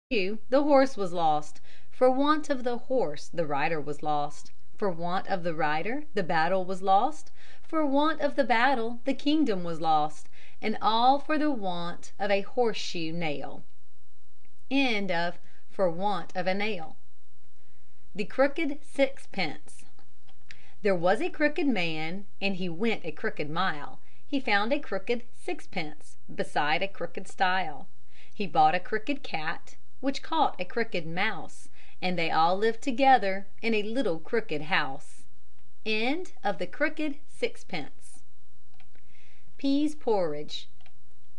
The horse was lost. For want of the horse the rider was lost. For want of the rider the battle was lost. For want of the battle the kingdom was lost. And all for the want of a horseshoe nail. For want of a nail. The Crooked Sixpence. There was a crooked man, and he went a crooked mile. He found a crooked sixpence beside a crooked stile. He bought a crooked cat, which caught a crooked mouse, and they all lived together in a little crooked house. The Crooked Sixpence. Peas porridge.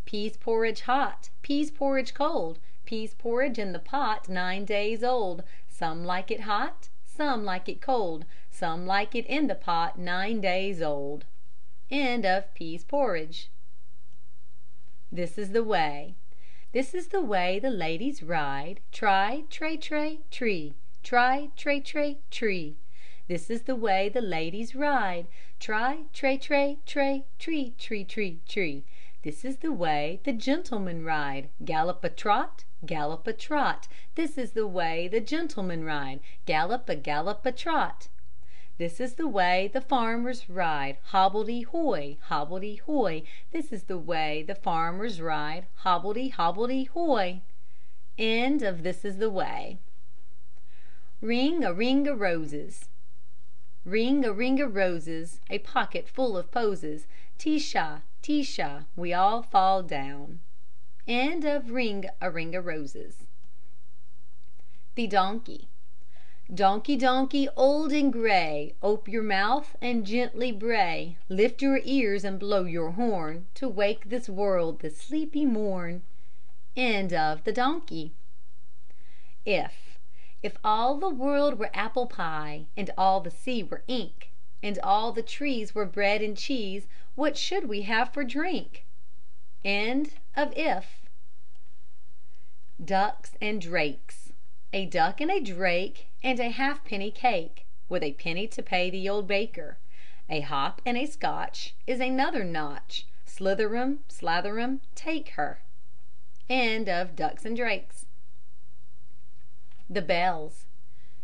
Peas porridge hot, peas porridge cold, peas porridge in the pot 9 days old. Some like it hot, some like it cold, some like it in the pot 9 days old. Peas porridge. This is the way. This is the way the ladies ride. Try, tray, tray, tree. Try, tray, tray, tree. This is the way the ladies ride. Try, tray, tray, tray, tree, tree, tree, tree. This is the way the gentlemen ride. Gallop a trot, gallop a trot. This is the way the gentlemen ride. Gallop a trot. This is the way the farmers ride. Hobbledy hoy, hobbledy hoy. This is the way the farmers ride. Hobbledy hobbledy hoy. This is the way. Ring a roses. Ring a roses. A pocket full of posies. Tisha, tisha, we all fall down. Ring a roses. The donkey. Donkey, donkey, old and gray, Ope your mouth and gently bray. Lift your ears and blow your horn, To wake this world this sleepy morn. The donkey. If all the world were apple pie, And all the sea were ink, And all the trees were bread and cheese, What should we have for drink? If. Ducks and drakes. A duck and a drake and a halfpenny cake, With a penny to pay the old baker. A hop and a scotch is another notch. Slitherum, slatherum, take her. Ducks and drakes. The bells.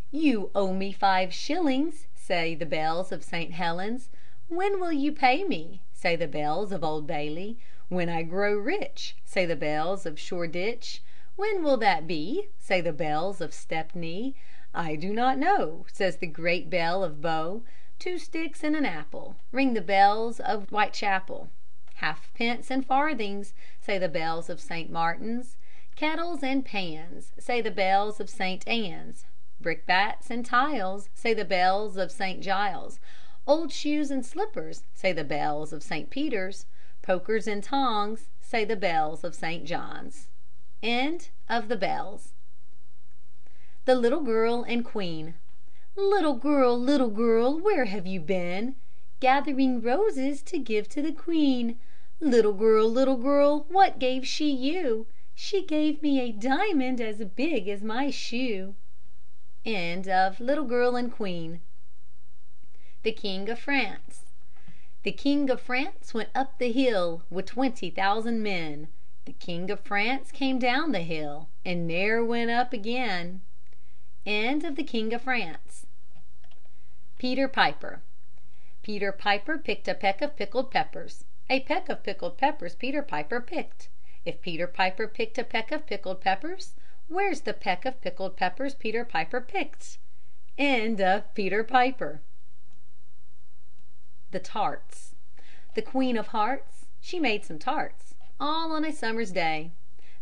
You owe me 5 shillings, say the bells of St. Helen's. When will you pay me, say the bells of Old Bailey. When I grow rich, say the bells of Shoreditch. When will that be, say the bells of Stepney. I do not know, says the great bell of Bow. 2 sticks and an apple, ring the bells of Whitechapel. Halfpence and farthings, say the bells of St. Martin's. Kettles and pans, say the bells of St. Anne's. Brickbats and tiles, say the bells of St. Giles. Old shoes and slippers, say the bells of St. Peter's. Pokers and tongs, say the bells of St. John's. The bells. The little girl and queen. Little girl, where have you been? Gathering roses to give to the queen. Little girl, what gave she you? She gave me a diamond as big as my shoe. Little girl and queen. The King of France. The King of France went up the hill with 20,000 men. The King of France came down the hill and ne'er went up again. The King of France. Peter Piper. Peter Piper picked a peck of pickled peppers. A peck of pickled peppers Peter Piper picked. If Peter Piper picked a peck of pickled peppers, where's the peck of pickled peppers Peter Piper picked? Peter Piper. The tarts. The Queen of Hearts, she made some tarts, all on a summer's day.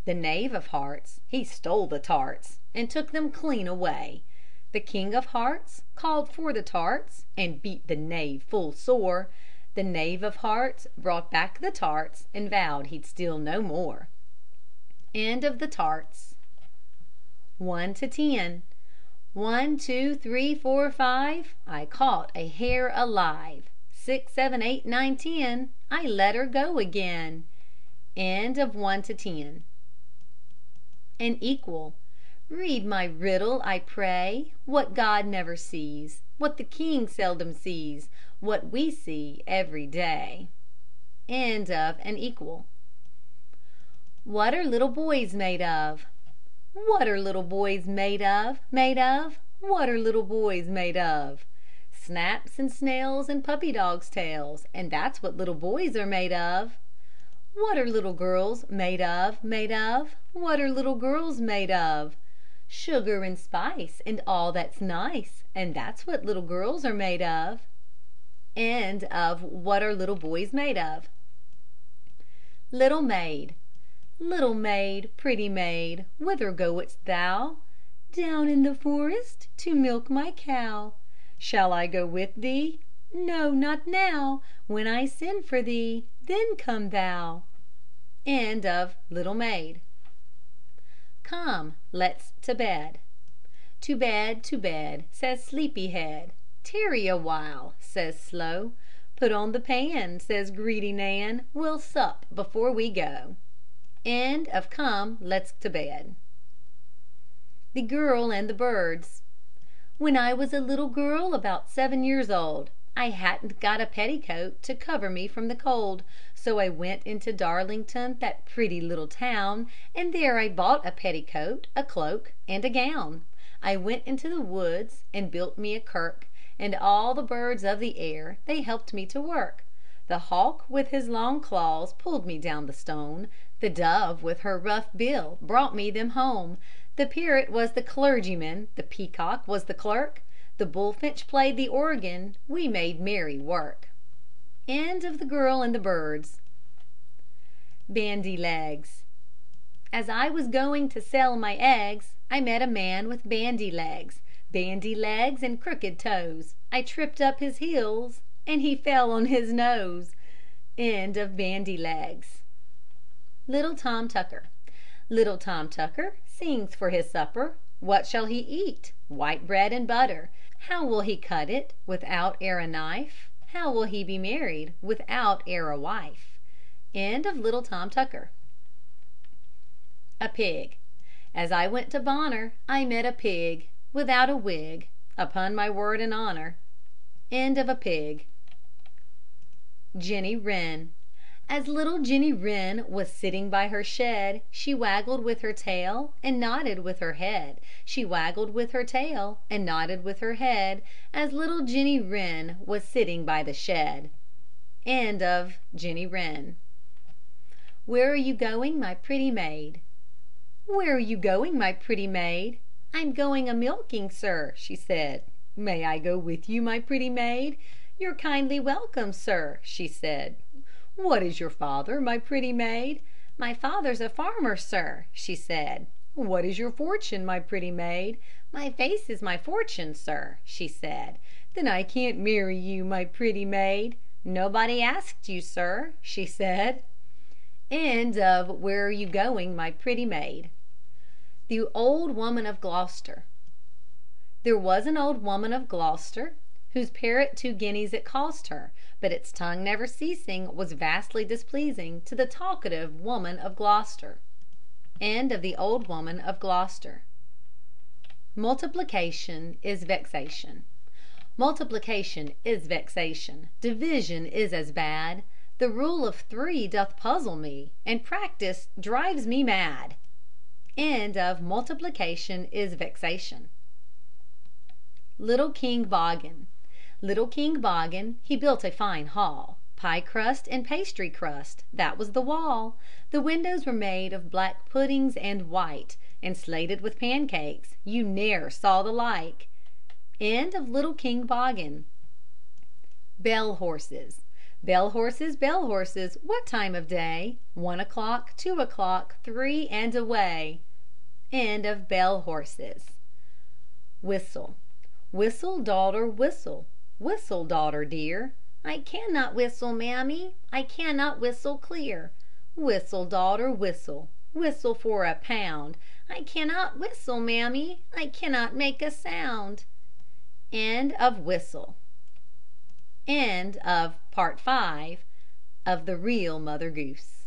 The Knave of Hearts, he stole the tarts, and took them clean away. The King of Hearts called for the tarts, and beat the knave full sore. The Knave of Hearts brought back the tarts, and vowed he'd steal no more. The tarts. 1 to 10. 1, 2, 3, 4, 5. I caught a hare alive. 6, 7, 8, 9, 10. I let her go again. 1 to 10. An equal. Read my riddle, I pray. What God never sees, what the king seldom sees, what we see every day. An equal. What are little boys made of? What are little boys made of, made of? What are little boys made of? Snaps and snails and puppy dogs' tails, and that's what little boys are made of. What are little girls made of, made of? What are little girls made of? Sugar and spice and all that's nice, and that's what little girls are made of. End of What Are Little Boys Made Of? Little maid, pretty maid, whither goest thou? Down in the forest to milk my cow. Shall I go with thee? No, not now. When I send for thee, then come thou. End of Little Maid. Come, let's to bed. To bed, says Sleepy Head. Tarry a while, says Slow. Put on the pan, says Greedy Nan. We'll sup before we go. End of Come, let's to bed. The Girl and the Birds. When I was a little girl about 7 years old, I hadn't got a petticoat to cover me from the cold, so I went into Darlington, that pretty little town, and there I bought a petticoat, a cloak, and a gown. I went into the woods and built me a kirk, and all the birds of the air, they helped me to work. The hawk with his long claws pulled me down the stone, the dove with her rough bill brought me them home. The parrot was the clergyman, the peacock was the clerk, the bullfinch played the organ, we made merry work. End of The Girl and the Birds. Bandy Legs. As I was going to sell my eggs, I met a man with bandy legs and crooked toes. I tripped up his heels, and he fell on his nose. End of Bandy Legs. Little Tom Tucker. Little Tom Tucker sings for his supper. What shall he eat? White bread and butter. How will he cut it without e'er a knife? How will he be married without e'er a wife? End of Little Tom Tucker. A Pig. As I went to Bonner, I met a pig without a wig, upon my word and honor. End of A Pig. Jenny Wren. As little Jenny Wren was sitting by her shed, she waggled with her tail and nodded with her head. She waggled with her tail and nodded with her head, as little Jenny Wren was sitting by the shed. End of Jenny Wren. Where are you going, my pretty maid? Where are you going, my pretty maid? I'm going a milking, sir, she said. May I go with you, my pretty maid? You're kindly welcome, sir, she said. What is your father, my pretty maid? My father's a farmer, sir, she said. What is your fortune, my pretty maid? My face is my fortune, sir, she said. Then I can't marry you, my pretty maid. Nobody asked you, sir, she said. End of Where Are You Going, My Pretty Maid? The Old Woman of Gloucester. There was an old woman of Gloucester, whose parrot 2 guineas it cost her, but its tongue never ceasing was vastly displeasing to the talkative woman of Gloucester. End of The Old Woman of Gloucester. Multiplication is vexation. Multiplication is vexation. Division is as bad. The rule of 3 doth puzzle me, and practice drives me mad. End of Multiplication is vexation. Little King Boggin. Little King Boggin, he built a fine hall. Pie crust and pastry crust, that was the wall. The windows were made of black puddings and white, and slated with pancakes, you ne'er saw the like. End of Little King Boggin. Bell horses. Bell horses, what time of day? 1 o'clock, 2 o'clock, 3 and away. End of Bell horses. Whistle. Whistle, daughter, whistle. Whistle, daughter dear. I cannot whistle, mammy. I cannot whistle clear. Whistle, daughter, whistle. Whistle for £1. I cannot whistle, mammy. I cannot make a sound. End of Whistle. End of Part 5 of The Real Mother Goose.